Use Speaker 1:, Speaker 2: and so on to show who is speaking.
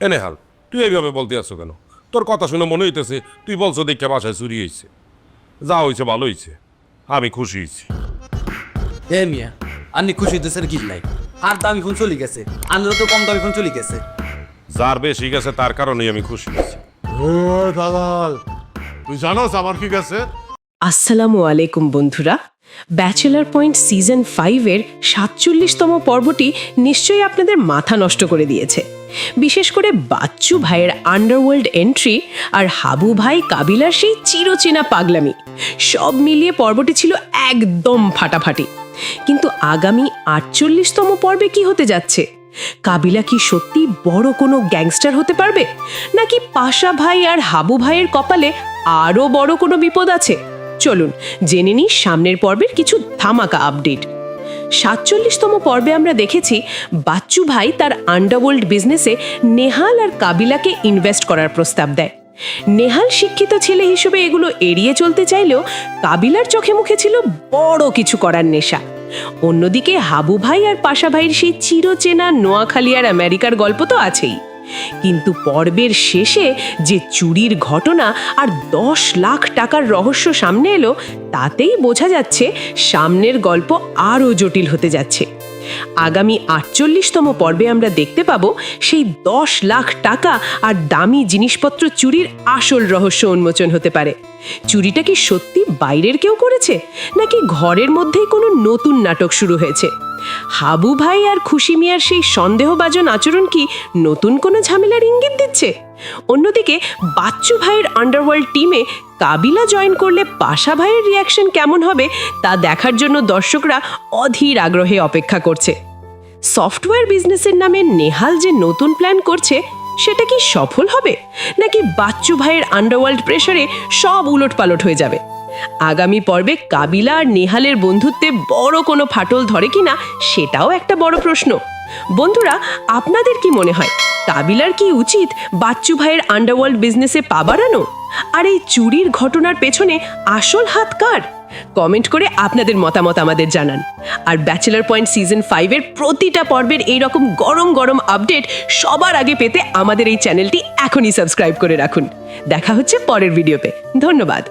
Speaker 1: এনে হাল তুই এইভাবে বলতে আসছো কেন? তোর কথা শুনে মনে হইতেছে তুই বলছো দেখে বাসায় চুরি হয়েছে। যা হয়েছে ভালো হয়েছে, আমি খুশি হয়েছি।
Speaker 2: এ মিয়া আপনি খুশি হইতেছেন কি নাই? আর দামি ফোন চলে গেছে, আনলে তো কম দামি ফোন চলে গেছে।
Speaker 1: যার বেশি গেছে তার কারণেই আমি খুশি হয়েছি।
Speaker 3: তুই জানোস আমার কি গেছে?
Speaker 4: আসসালামু আলাইকুম বন্ধুরা, ব্যাচেলার পয়েন্ট সিজন 5-এর 47তম পর্বটি নিশ্চয়ই আপনাদের মাথা নষ্ট করে দিয়েছে। বিশেষ করে বাচ্চু ভাইয়ের আন্ডারওয়ার্ল্ড এন্ট্রি আর হাবু ভাই কাবিলার সেই চিরচেনা পাগলামি, সব মিলিয়ে পর্বটি ছিল একদম ফাটাফাটি। কিন্তু আগামী 48তম পর্বে কি হতে যাচ্ছে? কাবিলা কি সত্যি বড় কোনো গ্যাংস্টার হতে পারবে, নাকি পাশা ভাই আর হাবু ভাইয়ের কপালে আরও বড় কোনো বিপদ আছে? চলুন জেনে নিই সামনের পর্বের কিছু ধামাকা আপডেট। 47তম পর্বে আমরা দেখেছি বাচ্চু ভাই তার আন্ডারওয়ার্ল্ড বিজনেসে নেহাল আর কাবিলাকে ইনভেস্ট করার প্রস্তাব দেয়। নেহাল শিক্ষিত ছেলে হিসেবে এগুলো এড়িয়ে চলতে চাইলেও কাবিলার চোখে মুখে ছিল বড় কিছু করার নেশা। অন্যদিকে হাবু ভাই আর পাশা ভাইয়ের সেই চিরচেনা নোয়াখালী আর আমেরিকার গল্প তো আছেই। কিন্তু পর্বের শেষে যে চুরির ঘটনা আর 10 লাখ টাকার রহস্য সামনে এলো, তাতেই বোঝা যাচ্ছে সামনের গল্প আরও জটিল হতে যাচ্ছে। আগামী 48তম পর্বে আমরা দেখতে পাবো সেই 10 লাখ টাকা আর দামি জিনিসপত্র চুরির আসল রহস্য উন্মোচন হতে পারে। চুরিটা কি সত্যি বাইরের কেউ করেছে, নাকি ঘরের মধ্যেই কোনো নতুন নাটক শুরু হয়েছে? হাবু ভাই আর খুশি মিয়ার সেই সন্দেহভাজন আচরণ কি নতুন কোনো ঝামেলার ইঙ্গিত দিচ্ছে? অন্যদিকে বাচ্চু ভাইয়ের আন্ডারওয়ার্ল্ড টিমে কাবিলা জয়েন করলে পাশা ভাইয়ের রিয়াকশন কেমন হবে তা দেখার জন্য দর্শকরা অধীর আগ্রহে অপেক্ষা করছে। সফটওয়্যার বিজনেসের নামে নেহাল যে নতুন প্ল্যান করছে, সেটা কি সফল হবে, নাকি বাচ্চু ভাইয়ের আন্ডারওয়ার্ল্ড প্রেসারে সব উলটপালট হয়ে যাবে? আগামী পর্বে কাবিলা আর নেহালের বন্ধুত্বে বড় কোনো ফাটল ধরে কিনা সেটাও একটা বড় প্রশ্ন। বন্ধুরা, আপনাদের কি মনে হয়, কাবিলার কি উচিত বাচ্চু ভাইয়ের আন্ডারওয়ার্ল্ড বিজনেসে পা বাড়ানো? আর এই চুরির ঘটনার পেছনে আসল হাত কার? কমেন্ট করে আপনাদের মতামত আমাদের জানান। আর ব্যাচেলার পয়েন্ট সিজন 5-এর প্রতিটা পর্বের এইরকম গরম গরম আপডেট সবার আগে পেতে আমাদের এই চ্যানেলটি এখনই সাবস্ক্রাইব করে রাখুন। দেখা হচ্ছে পরের ভিডিওতে। ধন্যবাদ।